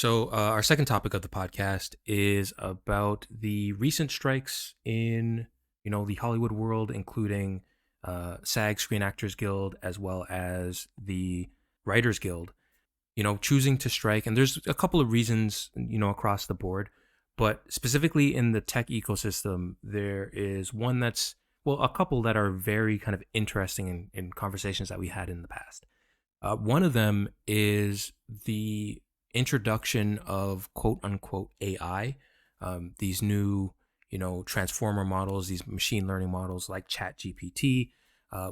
Our second topic of the podcast is about the recent strikes in, the Hollywood world, including SAG Screen Actors Guild as well as the Writers Guild, choosing to strike. And there's a couple of reasons, across the board, but specifically in the tech ecosystem, there is one that's, well, a couple that are very kind of interesting in conversations that we had in the past. One of them is the introduction of quote unquote AI, these new, transformer models, these machine learning models like ChatGPT.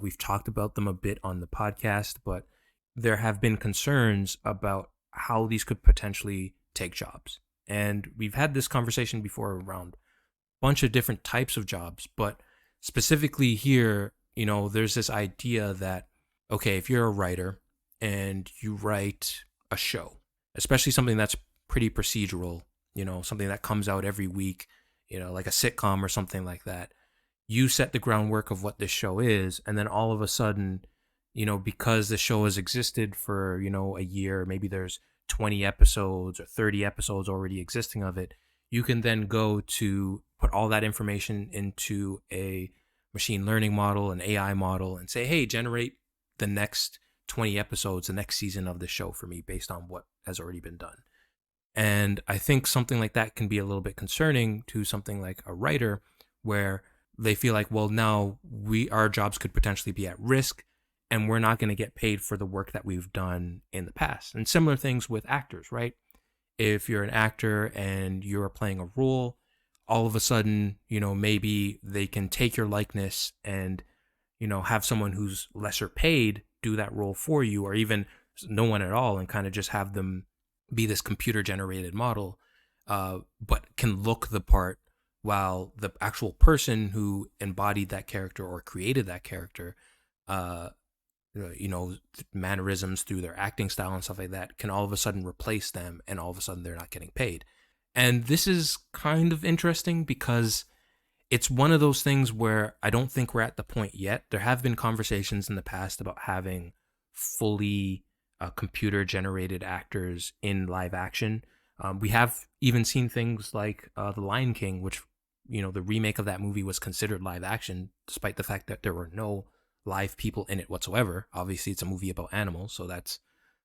We've talked about them a bit on the podcast, but there have been concerns about how these could potentially take jobs. And we've had this conversation before around a bunch of different types of jobs, but specifically here, there's this idea that, okay, if you're a writer and you write a show, especially something that's pretty procedural, something that comes out every week, like a sitcom or something like that. You set the groundwork of what this show is, and then all of a sudden, because the show has existed for, a year, maybe there's 20 episodes or 30 episodes already existing of it, you can then go to put all that information into a machine learning model, an AI model, and say, hey, generate the next 20 episodes, the next season of the show for me based on what has already been done. And I think something like that can be a little bit concerning to something like a writer, where they feel like, well, now our jobs could potentially be at risk and we're not going to get paid for the work that we've done in the past. And similar things with actors, right? If you're an actor and you're playing a role, all of a sudden, maybe they can take your likeness and, have someone who's lesser paid do that role for you, or even no one at all, and kind of just have them be this computer generated model, but can look the part, while the actual person who embodied that character or created that character, mannerisms through their acting style and stuff like that, can all of a sudden replace them, and all of a sudden they're not getting paid. And this is kind of interesting because it's one of those things where I don't think we're at the point yet. There have been conversations in the past about having fully computer generated actors in live action. We have even seen things like The Lion King, which, the remake of that movie was considered live action, despite the fact that there were no live people in it whatsoever. Obviously, it's a movie about animals, so that's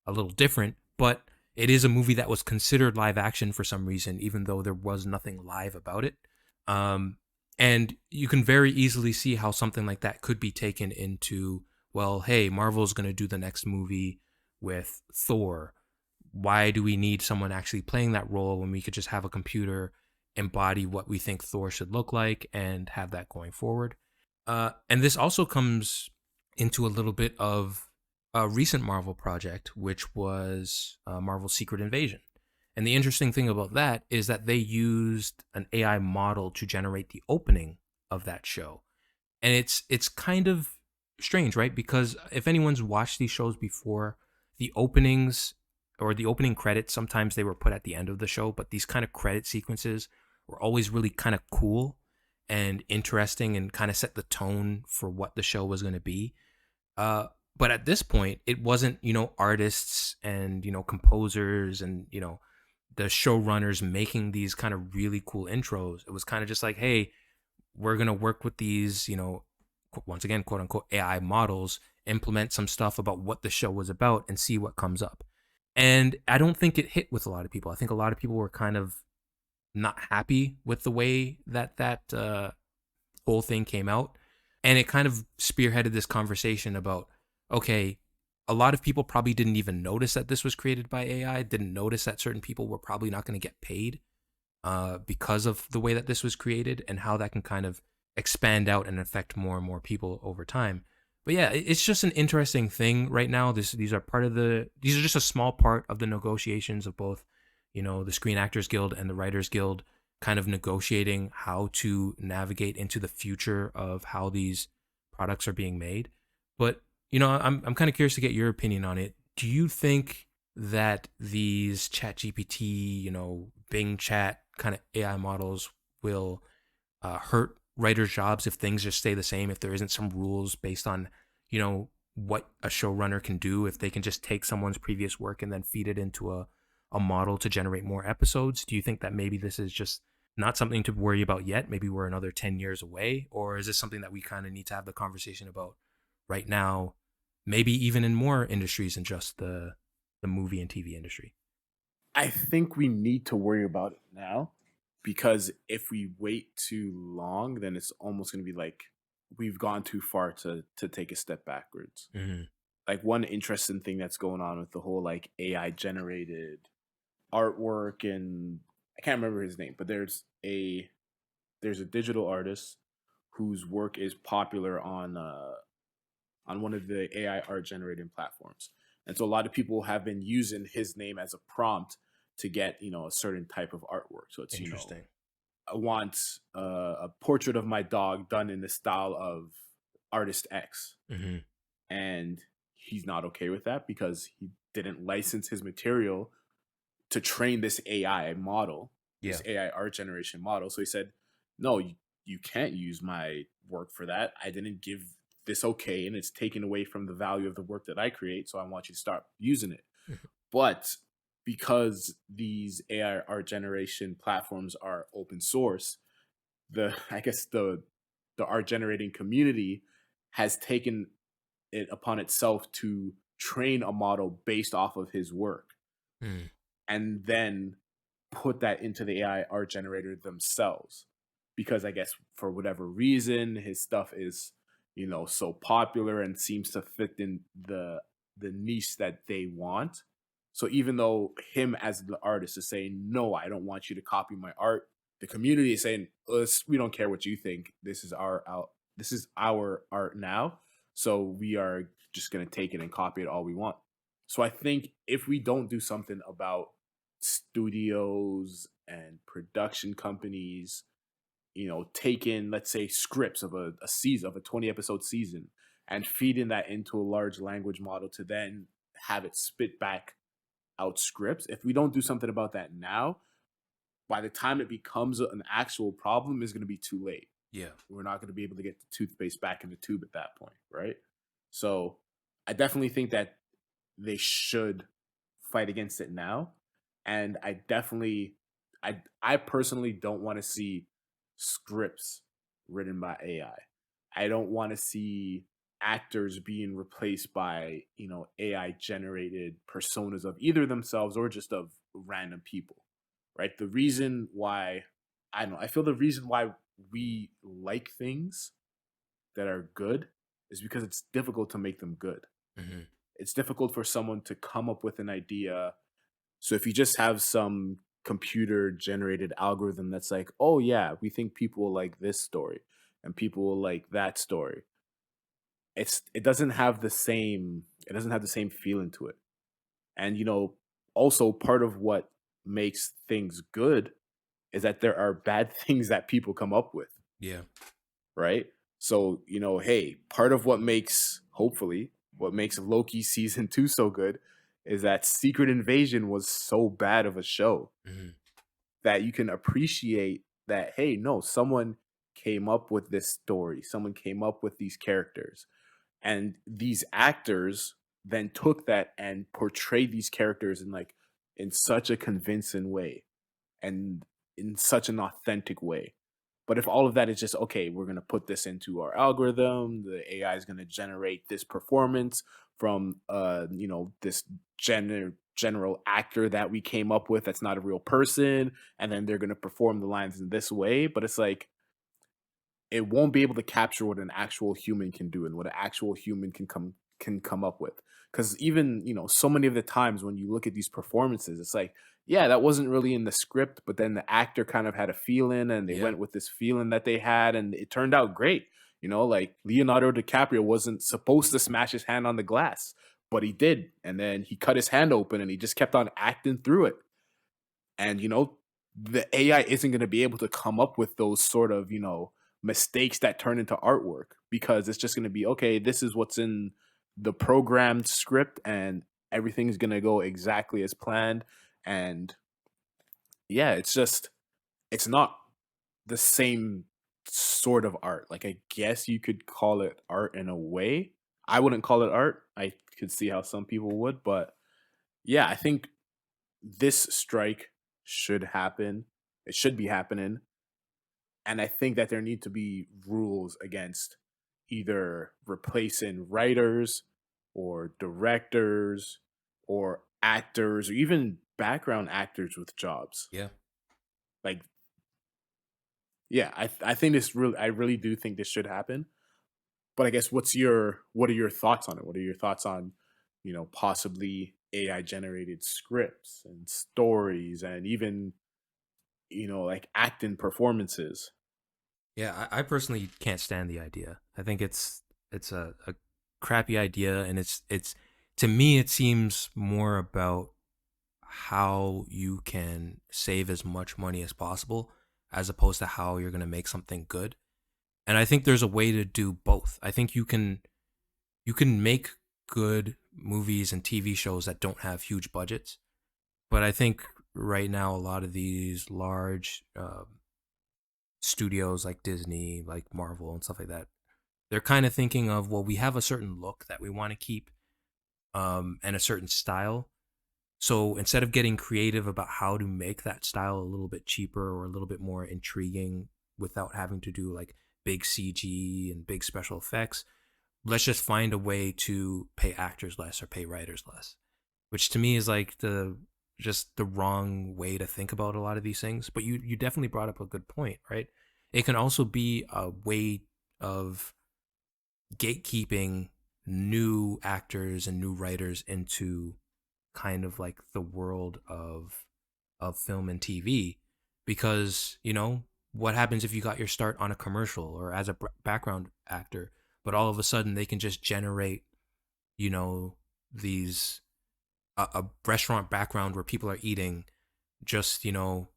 a little different, but it is a movie that was considered live action for some reason, even though there was nothing live about it. And you can very easily see how something like that could be taken into, well, hey, Marvel's going to do the next movie with Thor. Why do we need someone actually playing that role when we could just have a computer embody what we think Thor should look like and have that going forward? And this also comes into a little bit of a recent Marvel project, which was Marvel's Secret Invasion. And the interesting thing about that is that they used an AI model to generate the opening of that show. And it's kind of strange, right? Because if anyone's watched these shows before, the openings or the opening credits, sometimes they were put at the end of the show, but these kind of credit sequences were always really kind of cool and interesting and kind of set the tone for what the show was going to be. But at this point, it wasn't, artists and, composers and, the showrunners making these kind of really cool intros. It was kind of just like, hey, we're going to work with these, once again, quote unquote, AI models, implement some stuff about what the show was about and see what comes up. And I don't think it hit with a lot of people. I think a lot of people were kind of not happy with the way that whole thing came out. And it kind of spearheaded this conversation about, okay, a lot of people probably didn't even notice that this was created by AI, didn't notice that certain people were probably not going to get paid because of the way that this was created, and how that can kind of expand out and affect more and more people over time. But yeah, it's just an interesting thing right now. These are just a small part of the negotiations of both, the Screen Actors Guild and the Writers Guild, kind of negotiating how to navigate into the future of how these products are being made. But I'm kind of curious to get your opinion on it. Do you think that these ChatGPT, Bing Chat kind of AI models will hurt writers' jobs if things just stay the same, if there isn't some rules based on, what a showrunner can do, if they can just take someone's previous work and then feed it into a a model to generate more episodes? Do you think that maybe this is just not something to worry about yet? Maybe we're another 10 years away? Or is this something that we kind of need to have the conversation about right now, maybe even in more industries than just the movie and TV industry? I think we need to worry about it now because if we wait too long, then it's almost going to be like we've gone too far to take a step backwards. Hmm. Like one interesting thing that's going on with the whole like AI generated artwork, and I can't remember his name, but there's a digital artist whose work is popular on one of the AI art generating platforms. And so a lot of people have been using his name as a prompt to get, a certain type of artwork. So it's, Interesting. I want a portrait of my dog done in the style of artist X. Hmm. And he's not okay with that because he didn't license his material to train this AI model, Yeah. this AI art generation model. So he said, no, you can't use my work for that. I didn't give this okay, and it's taken away from the value of the work that I create. So I want you to start using it. But because these AI art generation platforms are open source, I guess the art generating community has taken it upon itself to train a model based off of his work Mm. and then put that into the AI art generator themselves. Because I guess for whatever reason, his stuff is, so popular and seems to fit in the niche that they want. So even though him as the artist is saying, no, I don't want you to copy my art, the community is saying, we don't care what you think. This is our out. This is our art now. So we are just going to take it and copy it all we want. So I think if we don't do something about studios and production companies, taking, let's say, scripts of a season, of a 20 episode season, and feeding that into a large language model to then have it spit back out scripts. If we don't do something about that now, by the time it becomes an actual problem, is going to be too late. Yeah. We're not going to be able to get the toothpaste back in the tube at that point, right? So I definitely think that they should fight against it now. And I personally don't want to see scripts written by AI. I don't want to see actors being replaced by, AI generated personas of either themselves or just of random people. Right? The reason why I don't know, I feel the reason why we like things that are good is because it's difficult to make them good. Hmm. It's difficult for someone to come up with an idea. So if you just have some computer generated algorithm that's like, oh yeah, we think people will like this story and people will like that story. It doesn't have the same feeling to it. And also part of what makes things good is that there are bad things that people come up with, Yeah. right? So, hey, part of what makes Loki season 2 so good is that Secret Invasion was so bad of a show Hmm. that you can appreciate that, hey, no, someone came up with this story, someone came up with these characters, and these actors then took that and portrayed these characters in such a convincing way and in such an authentic way. But if all of that is just okay, we're going to put this into our algorithm, the AI is going to generate this performance from this general actor that we came up with that's not a real person, and then they're going to perform the lines in this way, but it's like it won't be able to capture what an actual human can do and what an actual human can come up with. Because even so many of the times when you look at these performances, it's like, yeah, that wasn't really in the script, but then the actor kind of had a feeling and they Yeah. went with this feeling that they had, and it turned out great. Like Leonardo DiCaprio wasn't supposed to smash his hand on the glass, but he did, and then he cut his hand open and he just kept on acting through it. And the AI isn't going to be able to come up with those sort of mistakes that turn into artwork, because it's just going to be, okay, this is what's in the programmed script and everything's going to go exactly as planned. And yeah, it's not the same sort of art. Like, I guess you could call it art in a way. I wouldn't call it art. I could see how some people would, but yeah, I think this strike should happen. It should be happening. And I think that there need to be rules against either replacing writers or directors or actors or even background actors with jobs. Yeah. Like, yeah, I think this really, I really do think this should happen. But I guess what are your thoughts on it? What are your thoughts on, possibly AI generated scripts and stories and even, like acting performances? Yeah, I personally can't stand the idea. I think it's a crappy idea, and it's to me it seems more about how you can save as much money as possible as opposed to how you're going to make something good. And I think there's a way to do both. I think you can make good movies and TV shows that don't have huge budgets, but I think right now a lot of these large studios like Disney, like Marvel and stuff like that, they're kind of thinking of, well, we have a certain look that we want to keep, and a certain style. So instead of getting creative about how to make that style a little bit cheaper or a little bit more intriguing without having to do like big CG and big special effects, let's just find a way to pay actors less or pay writers less, which to me is like the wrong way to think about a lot of these things. But you definitely brought up a good point, right? It can also be a way of gatekeeping new actors and new writers into kind of like the world of film and TV, because what happens if you got your start on a commercial or as a background actor, but all of a sudden they can just generate you know these a restaurant background where people are eating, just you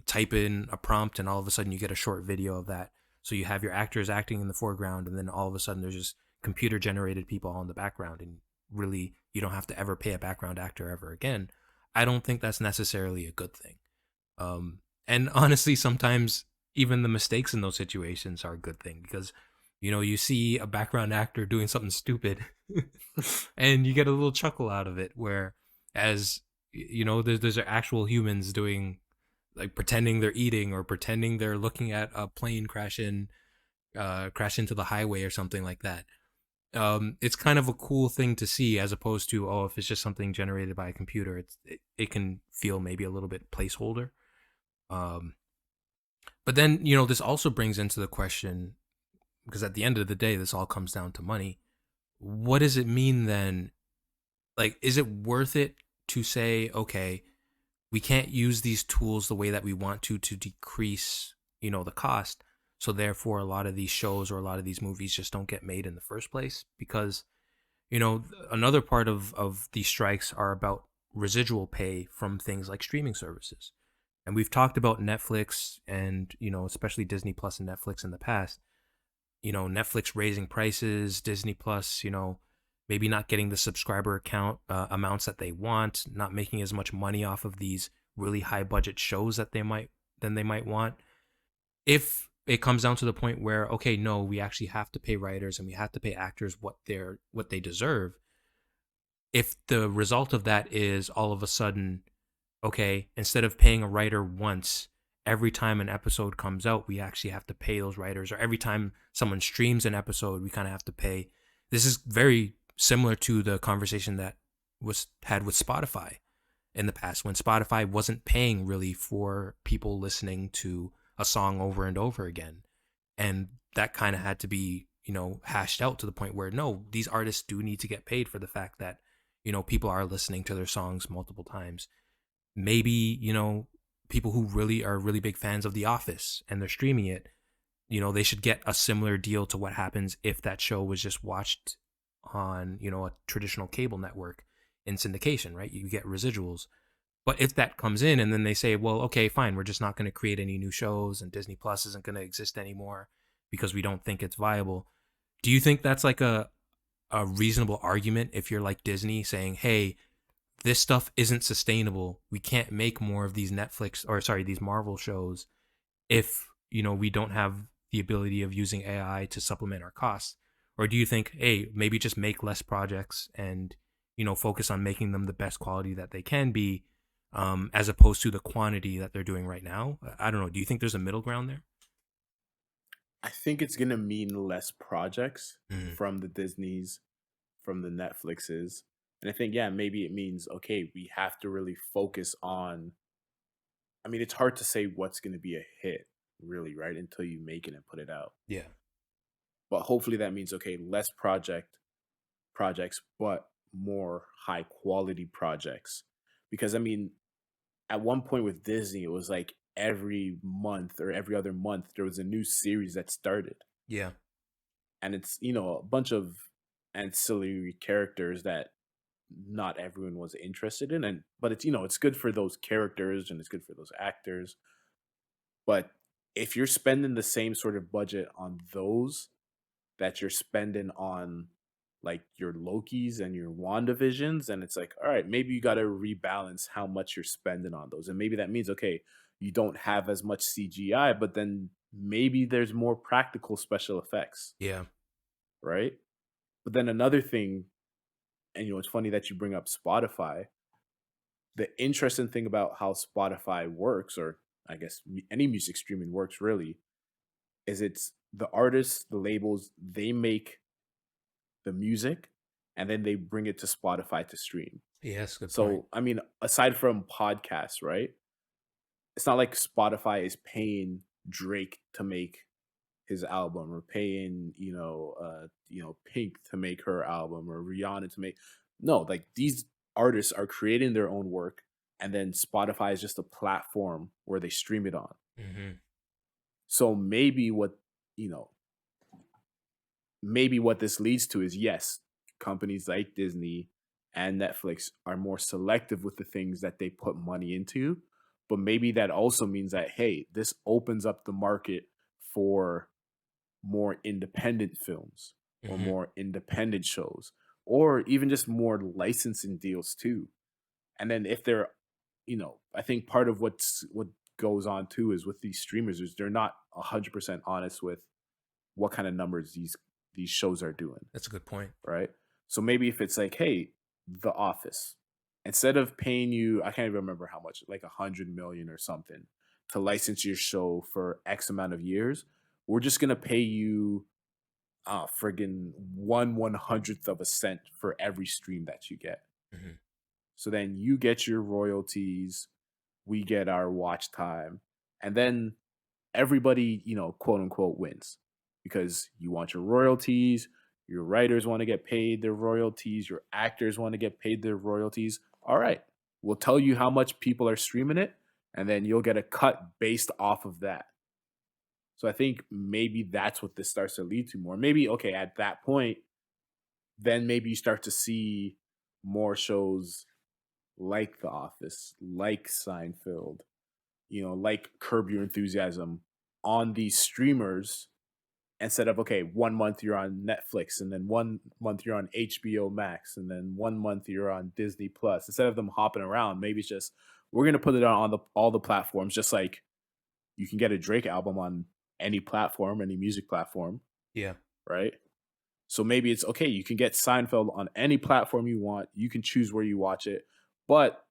type in a prompt and all of a sudden you get a short video of that. So you have your actors acting in the foreground, and then all of a sudden there's just computer generated people all in the background, and really you don't have to ever pay a background actor ever again. I don't think that's necessarily a good thing. And honestly, sometimes even the mistakes in those situations are a good thing, because you see a background actor doing something stupid and you get a little chuckle out of it, where as there's actual humans doing, like, pretending they're eating or pretending they're looking at a plane crash into the highway or something like that. It's kind of a cool thing to see, as opposed to, oh, if it's just something generated by a computer, it can feel maybe a little bit placeholder. um but then this also brings into the question, because at the end of the day this all comes down to money. What does it mean then? Like, is it worth it to say, okay, we can't use these tools the way that we want to decrease the cost, so therefore a lot of these shows or a lot of these movies just don't get made in the first place? Because another part of these strikes are about residual pay from things like streaming services. And we've talked about Netflix and especially Disney Plus and Netflix in the past. Netflix raising prices, Disney Plus, maybe not getting the subscriber account amounts that they want, not making as much money off of these really high budget shows that they might want. If it comes down to the point where, okay, no, we actually have to pay writers and we have to pay actors what they deserve. If the result of that is all of a sudden, okay, instead of paying a writer once, every time an episode comes out, we actually have to pay those writers, or every time someone streams an episode, we kind of have to pay. This is very similar to the conversation that was had with Spotify in the past, when Spotify wasn't paying really for people listening to a song over and over again. And that kind of had to be, hashed out to the point where, no, these artists do need to get paid for the fact that, people are listening to their songs multiple times. Maybe, people who really are really big fans of The Office and they're streaming it, they should get a similar deal to what happens if that show was just watched on, a traditional cable network in syndication, right? You get residuals. But if that comes in and then they say, well, okay, fine, we're just not going to create any new shows and Disney Plus isn't going to exist anymore because we don't think it's viable. Do you think that's like a reasonable argument if you're like Disney saying, hey, this stuff isn't sustainable. We can't make more of these these Marvel shows if, we don't have the ability of using AI to supplement our costs? Or do you think, hey, maybe just make less projects and, focus on making them the best quality that they can be, as opposed to the quantity that they're doing right now. I don't know. Do you think there's a middle ground there? I think it's gonna mean less projects Mm, from the Disneys, from the Netflixes. And I think, yeah, maybe it means, okay, we have to really focus on, I mean, it's hard to say what's gonna be a hit, really, right? Until you make it and put it out. yeah. But hopefully that means, okay, less projects, but more high quality projects. Because I mean, at one point with Disney, it was like every month or every other month there was a new series that started. Yeah. And it's, a bunch of ancillary characters that not everyone was interested in. And but it's, it's good for those characters and it's good for those actors. But if you're spending the same sort of budget on those that you're spending on like your Lokis and your WandaVisions, and it's like, all right, maybe you got to rebalance how much you're spending on those. And maybe that means, okay, you don't have as much CGI, but then maybe there's more practical special effects, Yeah. right? But then another thing, and it's funny that you bring up Spotify. The interesting thing about how Spotify works, or I guess any music streaming works really, is it's the artists, the labels, they make the music and then they bring it to Spotify to stream. Yes. Good point. So, I mean, aside from podcasts, right? It's not like Spotify is paying Drake to make his album or paying, Pink to make her album or Rihanna to make. No, like these artists are creating their own work and then Spotify is just a platform where they stream it on. Hmm. So you know, maybe what this leads to is, yes, companies like Disney and Netflix are more selective with the things that they put money into. But maybe that also means that, hey, this opens up the market for more independent films or Hmm. more independent shows or even just more licensing deals too. And then if they're, I think part of what goes on too is with these streamers is they're not 100% honest with what kind of numbers these shows are doing, That's a good point. right? So maybe if it's like, hey, The Office, instead of paying you, I can't even remember how much, like 100 million or something, to license your show for X amount of years, we're just gonna pay you friggin' 1/100th of a cent for every stream that you get. Hmm. So then you get your royalties, we get our watch time, and then everybody, quote unquote, wins because you want your royalties, your writers want to get paid their royalties, your actors want to get paid their royalties. All right, we'll tell you how much people are streaming it, and then you'll get a cut based off of that. So I think maybe that's what this starts to lead to more. Maybe, okay, at that point, then maybe you start to see more shows like The Office, like Seinfeld, like Curb Your Enthusiasm on these streamers instead of, okay, 1 month you're on Netflix and then 1 month you're on HBO Max and then 1 month you're on Disney Plus. Instead of them hopping around, maybe it's just we're gonna put it on all the platforms, just like you can get a Drake album on any platform, any music platform, Yeah. right? So maybe it's okay, you can get Seinfeld on any platform you want. You can choose where you watch it, but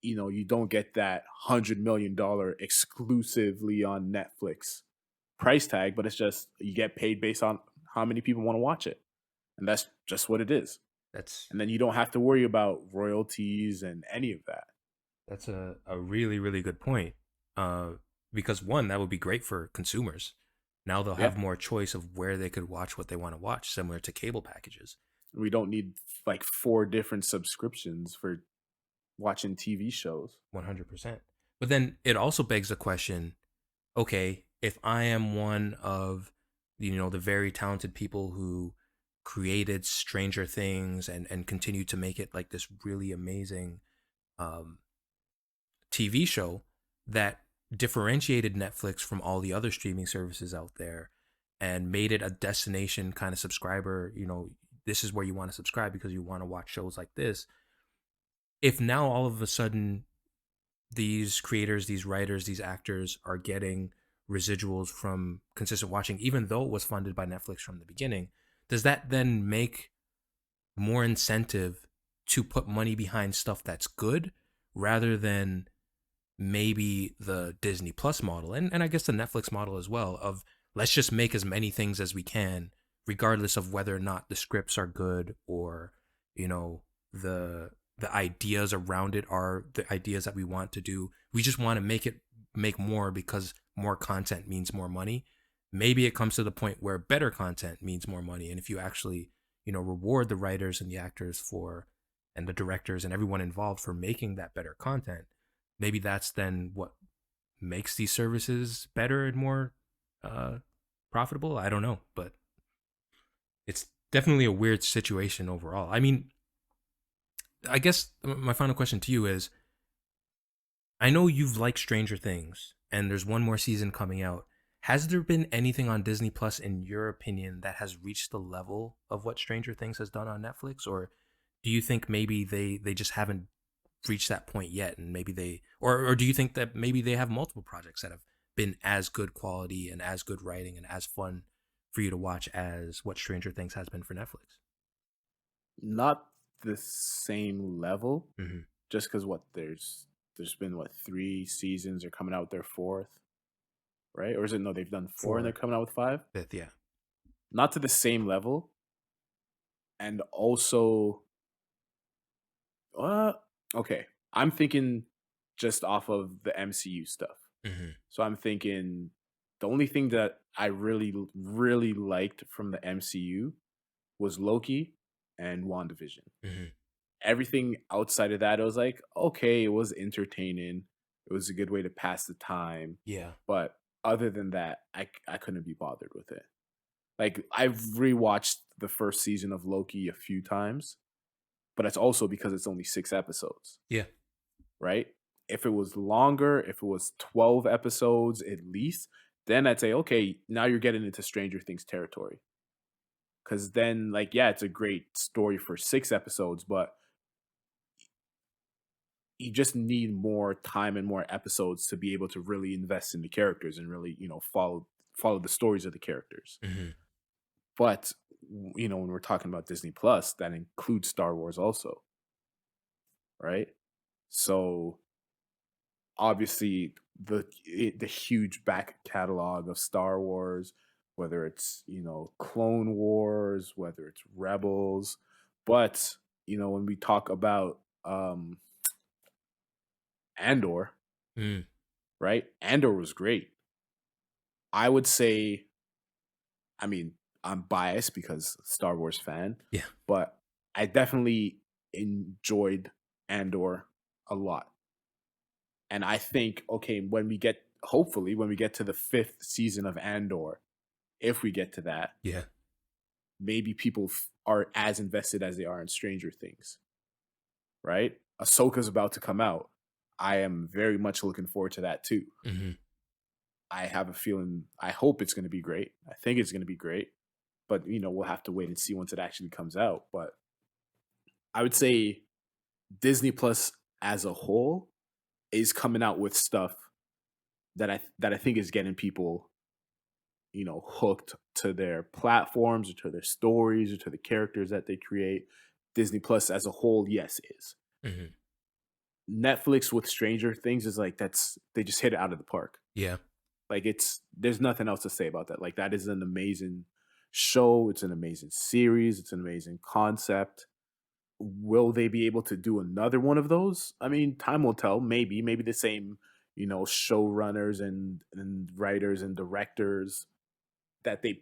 you don't get that $100 million exclusively on Netflix price tag, but it's just you get paid based on how many people want to watch it. And that's just what it is. That's And then you don't have to worry about royalties and any of that. that's a really, really good point. Uh, because one, that would be great for consumers. Now they'll Yeah. have more choice of where they could watch what they want to watch, similar to cable packages. We don't need like four different subscriptions for watching TV shows. 100%. But then it also begs the question, okay, if I am one of the very talented people who created Stranger Things and continue to make it like this really amazing um, TV show that differentiated Netflix from all the other streaming services out there and made it a destination kind of subscriber, this is where you want to subscribe because you want to watch shows like this. If now all of a sudden these creators, these writers, these actors are getting residuals from consistent watching, even though it was funded by Netflix from the beginning, does that then make more incentive to put money behind stuff that's good rather than maybe the Disney Plus model and I guess the Netflix model as well of let's just make as many things as we can, regardless of whether or not the scripts are good or, you know, the ideas around it are the ideas that we want to do. We just want to make more because more content means more money. Maybe it comes to the point where better content means more money. And if you actually, reward the writers and the actors for and the directors and everyone involved for making that better content, maybe that's then what makes these services better and more uh, profitable. I don't know, but it's definitely a weird situation overall. I mean, I guess my final question to you is I know you've liked Stranger Things and there's one more season coming out. Has there been anything on Disney Plus, in your opinion, that has reached the level of what Stranger Things has done on Netflix? Or do you think maybe they just haven't reached that point yet and maybe or do you think that maybe they have multiple projects that have been as good quality and as good writing and as fun for you to watch as what Stranger Things has been for Netflix? Not the same level, Mm-hmm. just because what there's been what 3 seasons, are coming out with their fourth, right? Or is it no? They've done four and they're For coming out with five. fifth, yeah. Not to the same level, and also, uh, okay. I'm thinking just off of the MCU stuff. Mm-hmm. So I'm thinking the only thing that I really, really liked from the MCU was Loki and WandaVision. Mm-hmm. Everything outside of that, I was like, okay, it was entertaining. It was a good way to pass the time. Yeah. But other than that, I couldn't be bothered with it. Like, I've rewatched the first season of Loki a few times, but it's also because it's only 6 episodes, Yeah. right? If it was longer, if it was 12 episodes at least, then I'd say, okay, now you're getting into Stranger Things territory. Because then, like, yeah, it's a great story for 6 episodes, but you just need more time and more episodes to be able to really invest in the characters and really, follow the stories of the characters. Mm-hmm. But when we're talking about Disney Plus, that includes Star Wars also, right? So obviously the huge back catalog of Star Wars, whether it's Clone Wars, whether it's Rebels, but when we talk about Andor, Mm. right? Andor was great. I would say, I mean, I'm biased because Star Wars fan, Yeah. but I definitely enjoyed Andor a lot. And I think, okay, hopefully, when we get to the 5th season of Andor, if we get to that, Yeah. maybe people are as invested as they are in Stranger Things, right? Ahsoka's about to come out. I am very much looking forward to that too. Mm-hmm. I have a feeling, I hope it's going to be great. I think it's going to be great, but we'll have to wait and see once it actually comes out. But I would say Disney Plus as a whole is coming out with stuff that I think is getting people, hooked to their platforms or to their stories or to the characters that they create. Disney Plus as a whole, yes, is. Mm-hmm. Netflix with Stranger Things is like they just hit it out of the park. Yeah. Like, there's nothing else to say about that. Like, that is an amazing show. It's an amazing series. It's an amazing concept. Will they be able to do another one of those? I mean, time will tell. Maybe the same, showrunners and writers and directors that they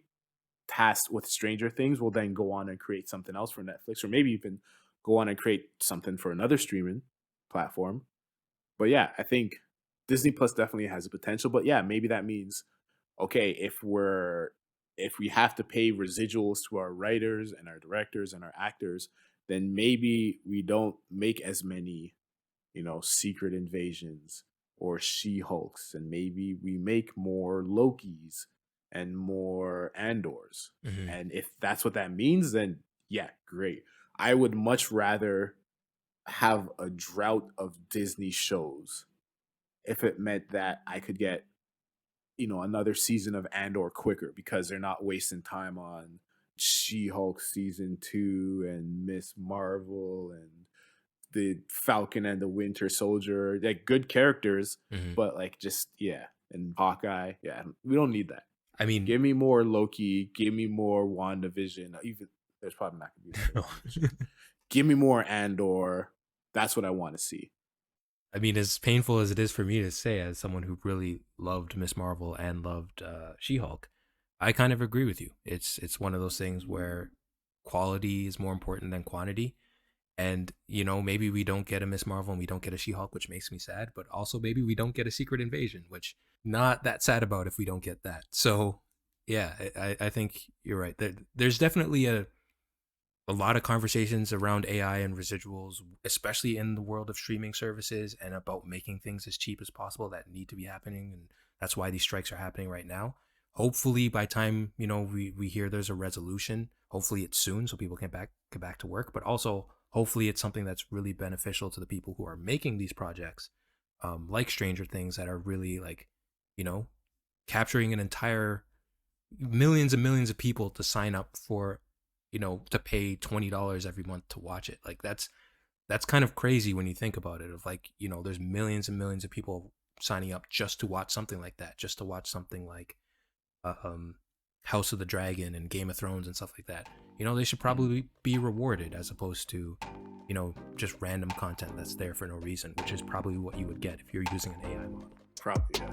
tasked with Stranger Things will then go on and create something else for Netflix, or maybe even go on and create something for another streaming platform. But yeah, I think Disney Plus definitely has a potential. But yeah, maybe that means, okay, if we have to pay residuals to our writers and our directors and our actors, then maybe we don't make as many, Secret Invasions or She-Hulks, and maybe we make more Lokis and more Andors. Mm-hmm. And if that's what that means, then yeah, great. I would much rather have a drought of Disney shows if it meant that I could get, another season of Andor quicker because they're not wasting time on She-Hulk season 2 and Miss Marvel and the Falcon and the Winter Soldier, like good characters, Hmm. but like just and Hawkeye, we don't need that. I mean, Give me more Loki, give me more WandaVision. Even there's probably not gonna be WandaVision. Give me more Andor. That's what I want to see. I mean, as painful as it is for me to say, as someone who really loved Miss Marvel and loved She-Hulk, I kind of agree with you. It's one of those things where quality is more important than quantity. And, maybe we don't get a Miss Marvel and we don't get a She-Hulk, which makes me sad, but also maybe we don't get a Secret Invasion, which not that sad about if we don't get that. So, yeah, I think you're right. There's definitely a lot of conversations around AI and residuals, especially in the world of streaming services and about making things as cheap as possible that need to be happening. And that's why these strikes are happening right now. Hopefully by time, we hear there's a resolution, hopefully it's soon so people can get back to work, but also hopefully it's something that's really beneficial to the people who are making these projects, like Stranger Things, that are really like, capturing an entire millions and millions of people to sign up for, to pay $20 every month to watch it. Like that's kind of crazy when you think about it, of like, there's millions and millions of people signing up just to watch something like that, just to watch something like House of the Dragon and Game of Thrones and stuff like that. They should probably be rewarded as opposed to, just random content that's there for no reason, which is probably what you would get if you're using an AI model. Probably, yeah.